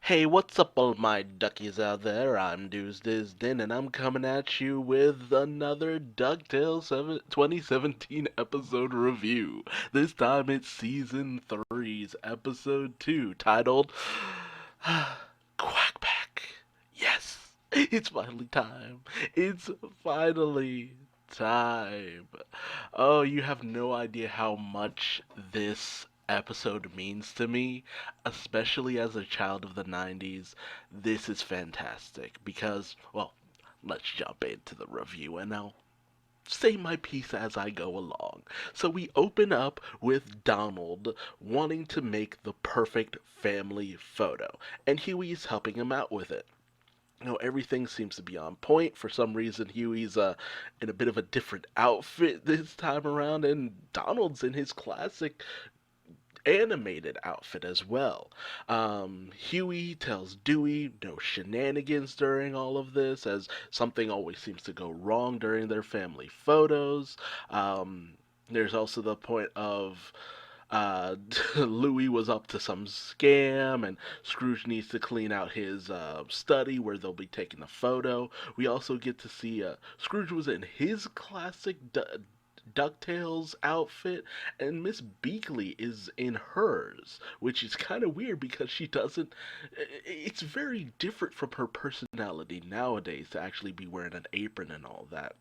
Hey, what's up, all my duckies out there? I'm Duuz-Diz-Din, and I'm coming at you with another DuckTales 2017 episode review. This time it's Season three's Episode 2, titled Quack Pack. Yes, it's finally time. It's finally time. Oh, you have no idea how much this episode means to me, especially as a child of the 90s. This is fantastic because, well, let's jump into the review and I'll say my piece as I go along. So we open up with Donald wanting to make the perfect family photo, and Huey's helping him out with it. Everything seems to be on point. For some reason, Huey's in a bit of a different outfit this time around, and Donald's in his classic animated outfit as well. Huey tells Dewey no shenanigans during all of this, as something always seems to go wrong during their family photos. There's also the point of uh, Louis was up to some scam, and Scrooge needs to clean out his study where they'll be taking a photo. We also get to see Scrooge was in his classic DuckTales outfit, and Miss Beakley is in hers, which is kind of weird because she doesn't. It's very different from her personality nowadays to actually be wearing an apron and all that.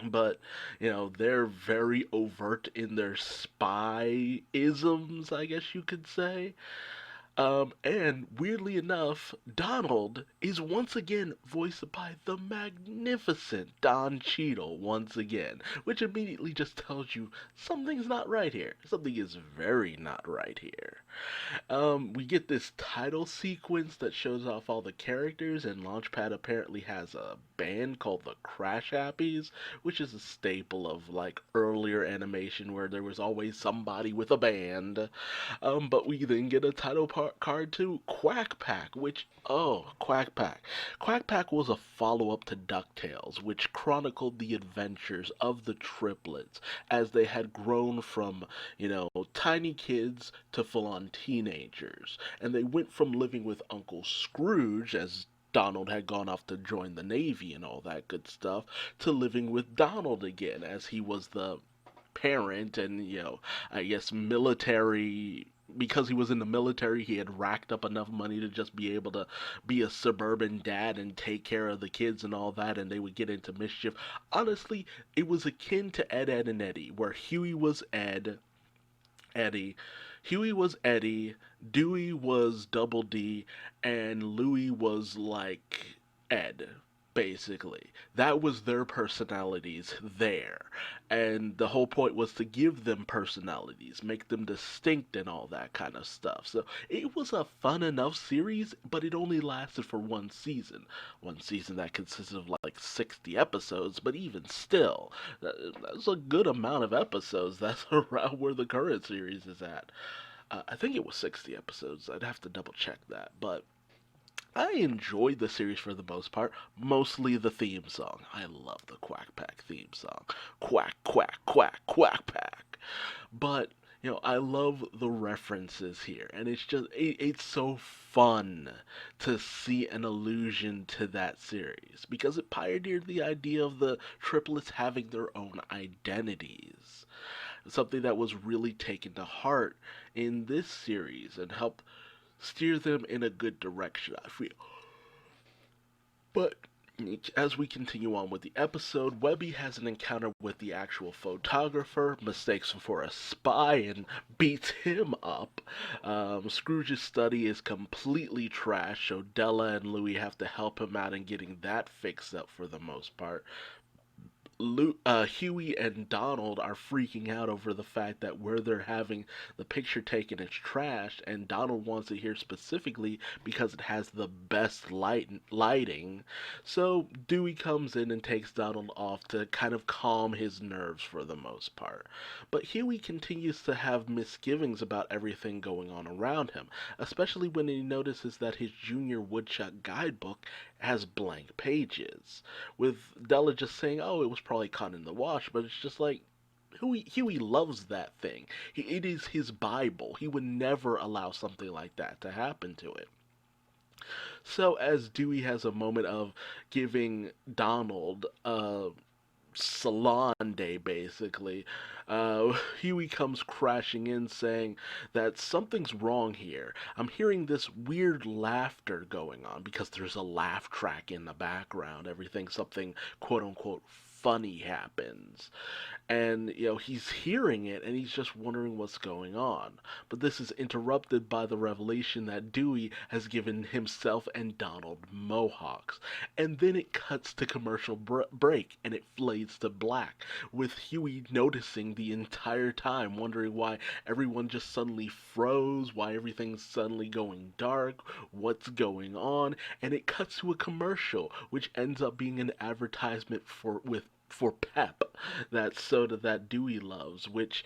But, they're very overt in their spy isms, I guess you could say. And weirdly enough, Donald is once again voiced by the magnificent Don Cheadle once again, which immediately just tells you something's not right here. Something is very not right here. We get this title sequence that shows off all the characters, and Launchpad apparently has a band called the Crash Appies, which is a staple of like earlier animation where there was always somebody with a band. But we then get a card to Quack Pack, which, oh, Quack Pack. Quack Pack was a follow up to DuckTales, which chronicled the adventures of the triplets as they had grown from, tiny kids to full on teenagers. And they went from living with Uncle Scrooge, as Donald had gone off to join the Navy and all that good stuff, to living with Donald again, as he was the parent and, I guess military. Because he was in the military, he had racked up enough money to just be able to be a suburban dad and take care of the kids and all that, and they would get into mischief. Honestly, it was akin to Ed, Ed, and Eddie, where Eddie. Huey was Eddie, Dewey was Double D, and Louie was like Ed, basically. That was their personalities there. And the whole point was to give them personalities, make them distinct and all that kind of stuff. So it was a fun enough series, but it only lasted for one season. One season that consisted of like 60 episodes, but even still, that's a good amount of episodes. That's around where the current series is at. I think it was 60 episodes. I'd have to double check that. But I enjoyed the series for the most part, mostly the theme song. I love the Quack Pack theme song. Quack, quack, quack, quack pack. But, I love the references here, and it's so fun to see an allusion to that series because it pioneered the idea of the triplets having their own identities. Something that was really taken to heart in this series and helped steer them in a good direction, I feel. But as we continue on with the episode, Webby has an encounter with the actual photographer, mistakes him for a spy, and beats him up. Scrooge's study is completely trash, so Della and Louie have to help him out in getting that fixed up for the most part. Huey and Donald are freaking out over the fact that where they're having the picture taken is trashed, and Donald wants it here specifically because it has the best lighting. So Dewey comes in and takes Donald off to kind of calm his nerves for the most part. But Huey continues to have misgivings about everything going on around him, especially when he notices that his junior woodchuck guidebook has blank pages, with Della just saying, "Oh, it was probably caught in the wash," but it's just like Huey loves that thing. It is his Bible. He would never allow something like that to happen to it. So as Dewey has a moment of giving Donald a salon day, basically, Huey comes crashing in saying that something's wrong here. I'm hearing this weird laughter going on because there's a laugh track in the background. Something quote unquote funny happens. And, he's hearing it and he's just wondering what's going on. But this is interrupted by the revelation that Dewey has given himself and Donald mohawks. And then it cuts to commercial break and it fades to black, with Huey noticing the entire time, wondering why everyone just suddenly froze, why everything's suddenly going dark, what's going on. And it cuts to a commercial, which ends up being an advertisement for Pep, that soda that Dewey loves, which,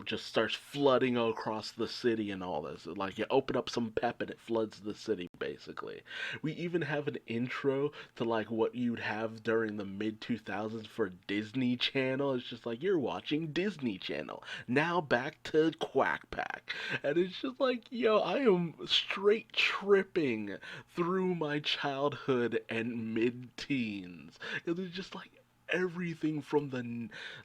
just starts flooding across the city and all this. Like, you open up some Pep and it floods the city, basically. We even have an intro to, like, what you'd have during the mid 2000s for Disney Channel. It's just like, you're watching Disney Channel. Now back to Quack Pack. And it's just like, I am straight tripping through my childhood and mid teens. It was just like, everything from the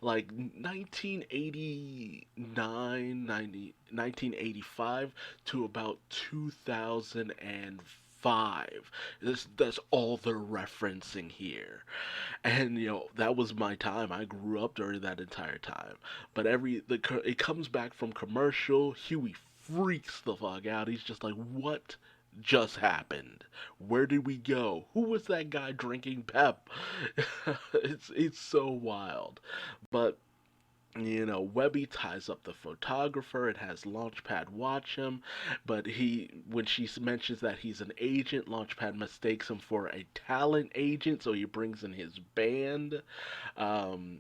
1989, 1985 to about 2005. That's all they're referencing here. And that was my time. I grew up during that entire time. But it comes back from commercial. Huey freaks the fuck out. He's just like, "What just happened? Where did we go? Who was that guy drinking Pep?" It's so wild. But Webby ties up the photographer and has Launchpad watch him, but when she mentions that he's an agent, Launchpad mistakes him for a talent agent, so he brings in his band.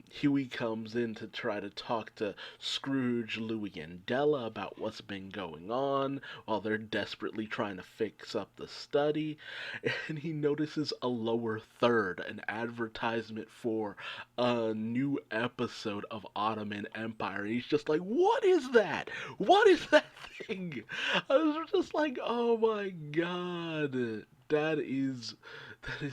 Huey comes in to try to talk to Scrooge, Louie, and Della about what's been going on while they're desperately trying to fix up the study, and he notices a lower third, an advertisement for a new episode of Ottoman Empire. And he's just like, "What is that? What is that thing?" I was just like, "Oh my god. That is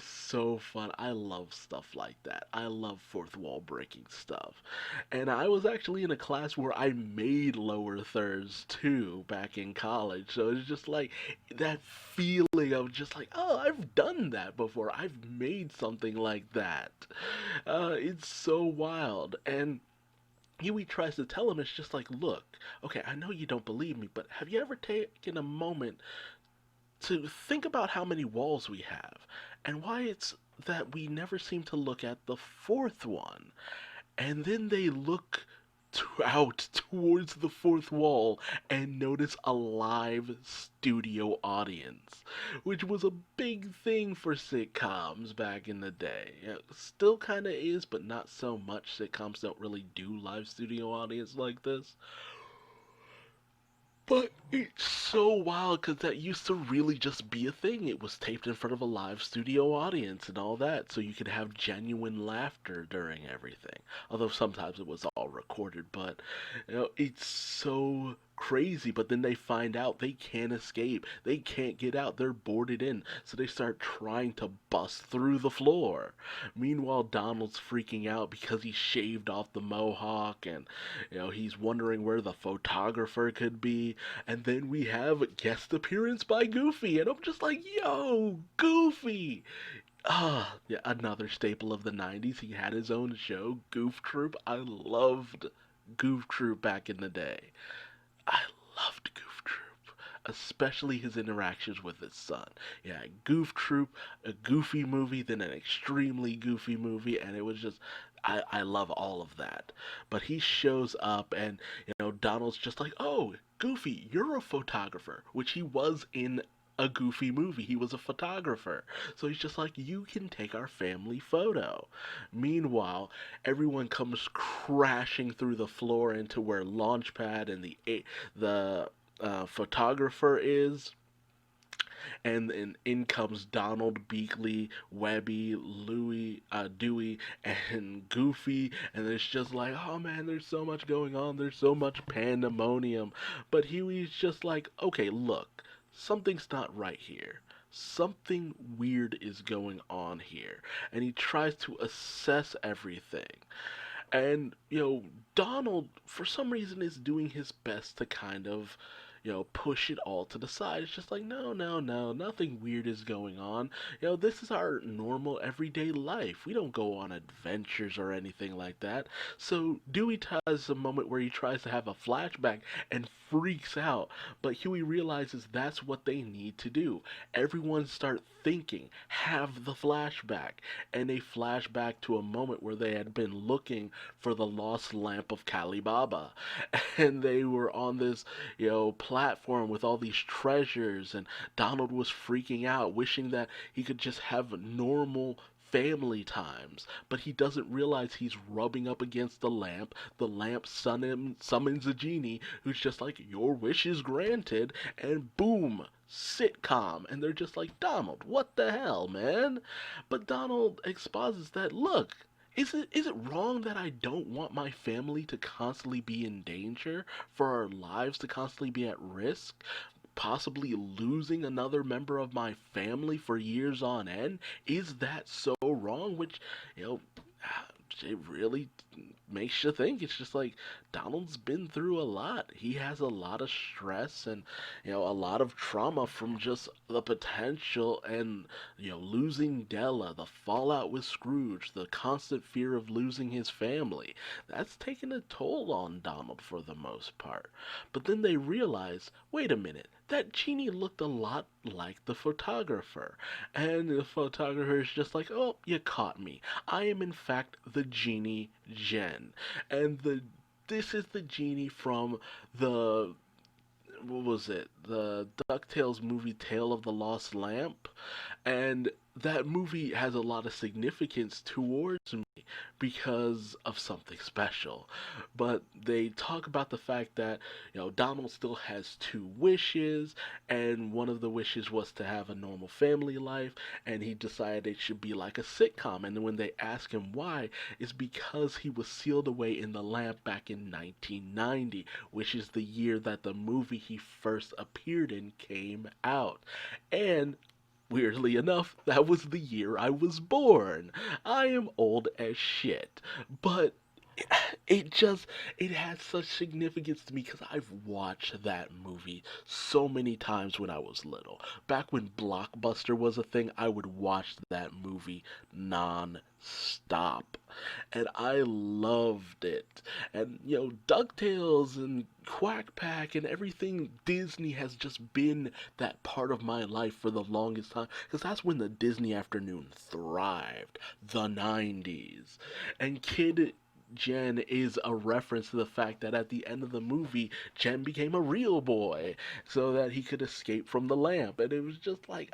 so fun." I love stuff like that. I love fourth wall breaking stuff. And I was actually in a class where I made lower thirds too back in college. So it's just like that feeling of just like, "Oh, I've done that before. I've made something like that." It's so wild. And Huey tries to tell him, it's just like, "Look, okay, I know you don't believe me, but have you ever taken a moment to think about how many walls we have and why it's that we never seem to look at the fourth one?" And then they look out towards the fourth wall and notice a live studio audience, which was a big thing for sitcoms back in the day. Still kind of is, but not so much. Sitcoms don't really do live studio audience like this. But it's so wild because that used to really just be a thing. It was taped in front of a live studio audience and all that, so you could have genuine laughter during everything. Although sometimes it was all recorded, but it's so crazy. But then they find out they can't escape, they can't get out, they're boarded in, so they start trying to bust through the floor. Meanwhile, Donald's freaking out because he shaved off the mohawk, and he's wondering where the photographer could be. And then we have a guest appearance by Goofy, and I'm just like, "Yo, Goofy!" Ah, yeah, another staple of the 90s. He had his own show, Goof Troop. I loved Goof Troop back in the day. I loved Goof Troop, especially his interactions with his son. Yeah, Goof Troop, a goofy movie, then an extremely goofy movie, and it was just, I love all of that. But he shows up, and Donald's just like, "Oh, Goofy, you're a photographer," which he was in a Goofy movie. He was a photographer. So he's just like, "You can take our family photo." Meanwhile, everyone comes crashing through the floor into where Launchpad and the photographer is. And then in comes Donald, Beakley, Webby, Louie, Dewey, and Goofy, and it's just like, "Oh man, there's so much going on, there's so much pandemonium." But Huey's just like, "Okay, look, something's not right here. something weird is going on here. And he tries to assess everything. And, Donald, for some reason, is doing his best to kind of, push it all to the side. It's just like, no, no, no, nothing weird is going on. This is our normal everyday life. We don't go on adventures or anything like that. So Dewey has a moment where he tries to have a flashback and freaks out, but Huey realizes that's what they need to do. Everyone start thinking, have the flashback, and a flashback to a moment where they had been looking for the lost lamp of Kalibaba, and they were on this, platform with all these treasures, and Donald was freaking out, wishing that he could just have normal family times, but he doesn't realize he's rubbing up against the lamp. The lamp summons a genie who's just like, your wish is granted, and boom, sitcom. And they're just like, Donald, what the hell, man? But Donald exposits that, look, is it wrong that I don't want my family to constantly be in danger, for our lives to constantly be at risk? Possibly losing another member of my family for years on end? Is that so wrong? Which, you know, it really makes you think. It's just like Donald's been through a lot. He has a lot of stress and, a lot of trauma from just the potential and, losing Della, the fallout with Scrooge, the constant fear of losing his family. That's taken a toll on Donald for the most part. But then they realize, wait a minute, that genie looked a lot like the photographer. And the photographer is just like, oh, you caught me. I am in fact the genie Jen. And this is the genie from the, what was it? The DuckTales movie Tale of the Lost Lamp. And that movie has a lot of significance towards me because of something special. But they talk about the fact that, Donald still has two wishes, and one of the wishes was to have a normal family life, and he decided it should be like a sitcom. And when they ask him why, it's because he was sealed away in the lamp back in 1990, which is the year that the movie he first appeared in came out. And weirdly enough, that was the year I was born. I am old as shit. But it just, it has such significance to me because I've watched that movie so many times when I was little. Back when Blockbuster was a thing, I would watch that movie non-stop. And I loved it. And, DuckTales and Quack Pack and everything Disney has just been that part of my life for the longest time. Because that's when the Disney afternoon thrived. The 90s. And Jen is a reference to the fact that at the end of the movie, Jen became a real boy so that he could escape from the lamp. And it was just like,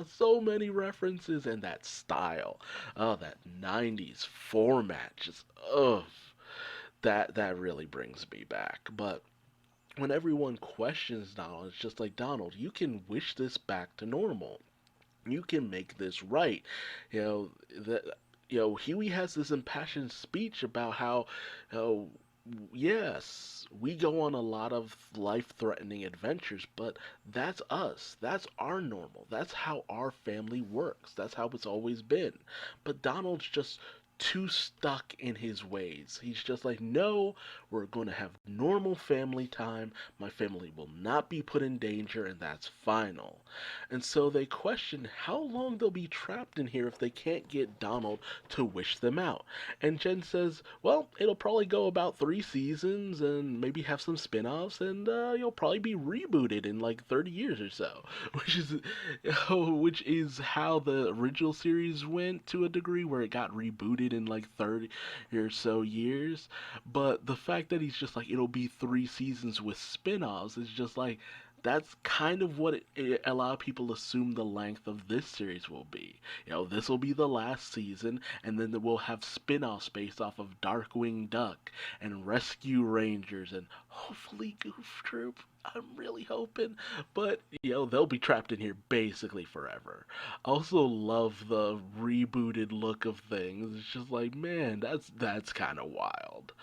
so many references and that style. Oh, that 90s format. Just, that really brings me back. But when everyone questions Donald, it's just like, Donald, you can wish this back to normal. You can make this right. You know, that Huey has this impassioned speech about how, yes, we go on a lot of life-threatening adventures, but that's us. That's our normal. That's how our family works. That's how it's always been. But Donald's just too stuck in his ways. He's just like, no, we're going to have normal family time. My family will not be put in danger, and that's final. And so they question how long they'll be trapped in here if they can't get Donald to wish them out. And Jen says, well, it'll probably go about 3 seasons and maybe have some spin-offs, and you'll probably be rebooted in like 30 years or so, which is how the original series went to a degree, where it got rebooted in like 30 or so years. But the fact that he's just like, it'll be 3 seasons with spin-offs is just like, that's kind of what a lot of people assume the length of this series will be. This will be the last season, and then we'll have spin-offs based off of Darkwing Duck and Rescue Rangers and Hopefully, Goof Troop. I'm really hoping, but they'll be trapped in here basically forever. Also, love the rebooted look of things. It's just like, man, that's kind of wild.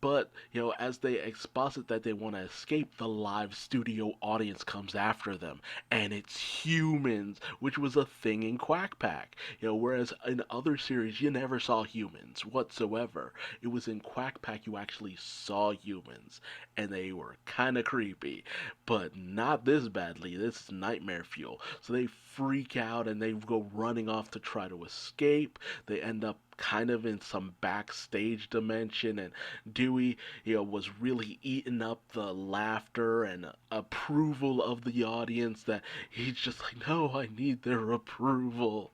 But, as they exposit that they want to escape, the live studio audience comes after them. And it's humans, which was a thing in Quack Pack. Whereas in other series, you never saw humans whatsoever. It was in Quack Pack you actually saw humans. And they were kind of creepy. But not this badly. This is nightmare fuel. So they freak out and they go running off to try to escape. They end up kind of in some backstage dimension, and Dewey, was really eating up the laughter and approval of the audience that he's just like, no, I need their approval.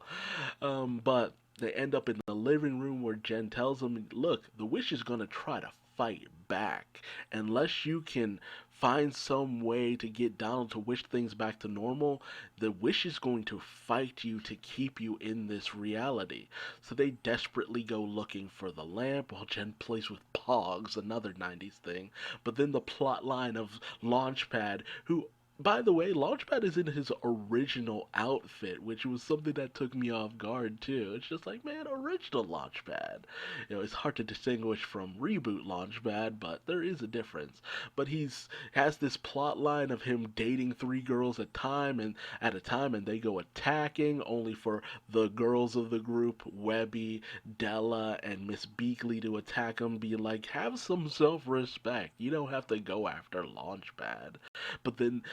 But they end up in the living room where Jen tells them, look, the Wish is going to try to fight back. Unless you can find some way to get Donald to wish things back to normal, the Wish is going to fight you to keep you in this reality. So they desperately go looking for the lamp while Jen plays with Pogs, another 90s thing. But then the plot line of Launchpad, who, by the way, Launchpad is in his original outfit, which was something that took me off guard too. It's just like, man, original Launchpad. It's hard to distinguish from reboot Launchpad, but there is a difference. But he's has this plot line of him dating three girls at a time, and they go attacking, only for the girls of the group, Webby, Della, and Miss Beakley, to attack him, being like, have some self-respect. You don't have to go after Launchpad. But then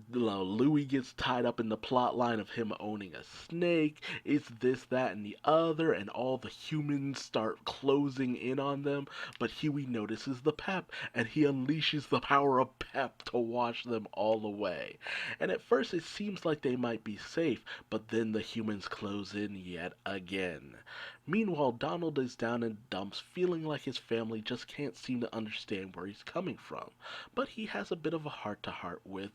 Louis gets tied up in the plot line of him owning a snake. It's this, that, and the other, and all the humans start closing in on them. But Huey notices the pep, and he unleashes the power of pep to wash them all away. And at first it seems like they might be safe, but then the humans close in yet again. Meanwhile, Donald is down in dumps, feeling like his family just can't seem to understand where he's coming from. But he has a bit of a heart-to-heart with,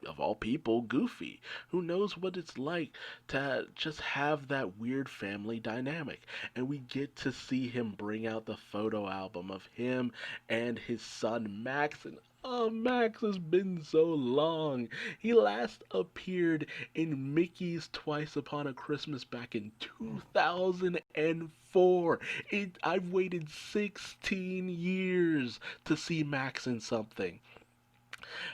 of all people, Goofy, who knows what it's like to just have that weird family dynamic. And we get to see him bring out the photo album of him and his son Max. And oh, Max has been so long. He last appeared in Mickey's Twice Upon a Christmas back in 2004. I've waited 16 years to see Max in something,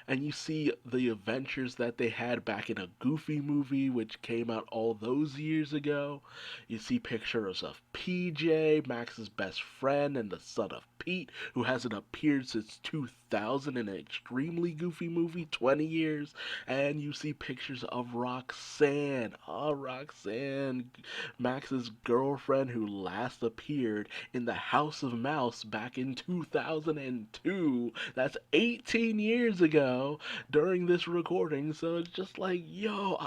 and you see the adventures that they had back in a Goofy movie, which came out all those years ago. You see pictures of PJ, Max's best friend, and the son of Pete, who hasn't appeared since 2000 in an extremely Goofy movie, 20 years. And you see pictures of Roxanne. Oh, Roxanne, Max's girlfriend, who last appeared in The House of Mouse back in 2002. That's 18 years ago during this recording. So it's just like, yo,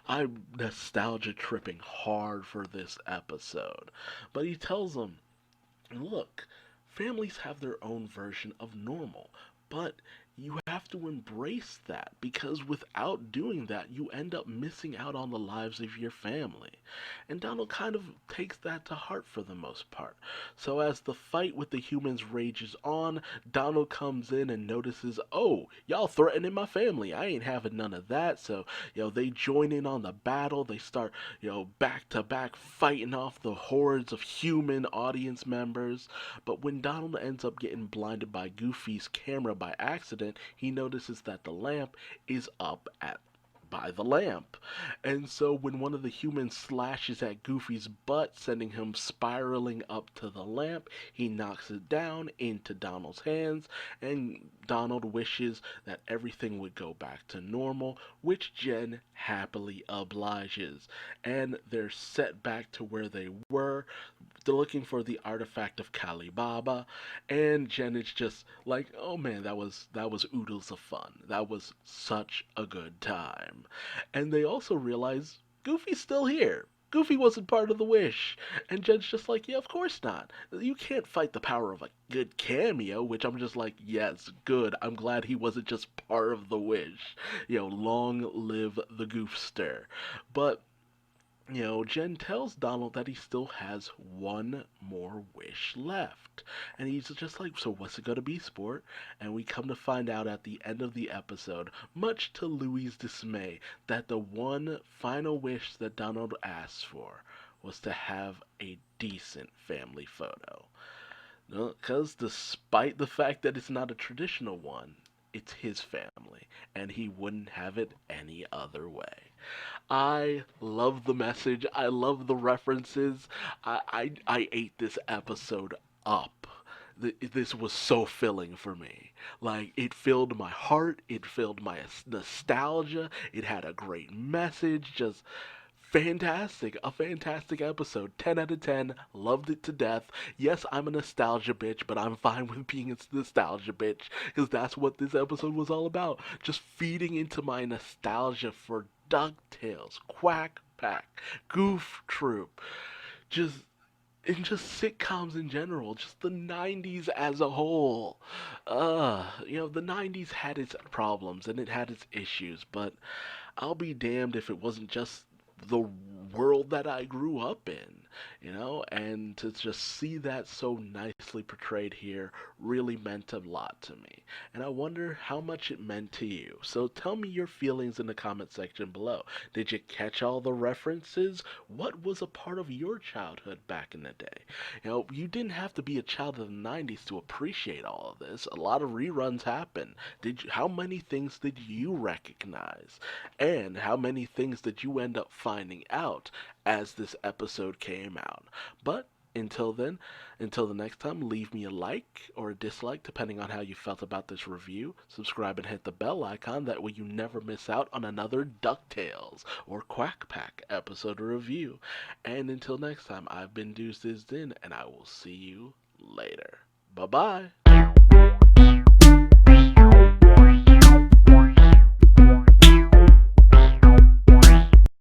I'm nostalgia tripping hard for this episode. But he tells them, look, families have their own version of normal, but you have to embrace that, because without doing that, you end up missing out on the lives of your family. And Donald kind of takes that to heart for the most part. So as the fight with the humans rages on, Donald comes in and notices, oh, y'all threatening my family. I ain't having none of that. So, they join in on the battle. They start, back to back fighting off the hordes of human audience members. But when Donald ends up getting blinded by Goofy's camera by accident, he notices that the lamp is up at by the lamp. And so when one of the humans slashes at Goofy's butt, sending him spiraling up to the lamp, he knocks it down into Donald's hands, and Donald wishes that everything would go back to normal, which Jen happily obliges. And they're set back to where they were. They're looking for the artifact of Kali Baba, and Jen is just like, oh man, that was oodles of fun. That was such a good time. And they also realize Goofy's still here. Goofy wasn't part of the Wish. And Jen's just like, yeah, of course not. You can't fight the power of a good cameo, which I'm just like, yes, good. I'm glad he wasn't just part of the Wish. Long live the Goofster. But Jen tells Donald that he still has one more wish left. And he's just like, so what's it going to be, sport? And we come to find out at the end of the episode, much to Louie's dismay, that the one final wish that Donald asked for was to have a decent family photo. Because despite the fact that it's not a traditional one, it's his family, and he wouldn't have it any other way. I love the message. I love the references. I ate this episode up. This was so filling for me. Like, it filled my heart. It filled my nostalgia. It had a great message. Just fantastic. A fantastic episode. 10 out of 10. Loved it to death. Yes, I'm a nostalgia bitch, but I'm fine with being a nostalgia bitch because that's what this episode was all about. Just feeding into my nostalgia for DuckTales, Quack Pack, Goof Troop, just and just sitcoms in general, just the 90s as a whole. The 90s had its problems and it had its issues, but I'll be damned if it wasn't just the world that I grew up in, and to just see that so nicely portrayed here really meant a lot to me. And I wonder how much it meant to you. So tell me your feelings in the comment section below. Did you catch all the references? What was a part of your childhood back in the day? You didn't have to be a child of the 90s to appreciate all of this. A lot of reruns happen. How many things did you recognize? And how many things did you end up finding out as this episode came out? But until then, until the next time, leave me a like or a dislike depending on how you felt about this review. Subscribe and hit the bell icon, that way you never miss out on another DuckTales or Quack Pack episode review. And until next time, I've been Duuz-Diz-Din, and I will see you later. Bye bye.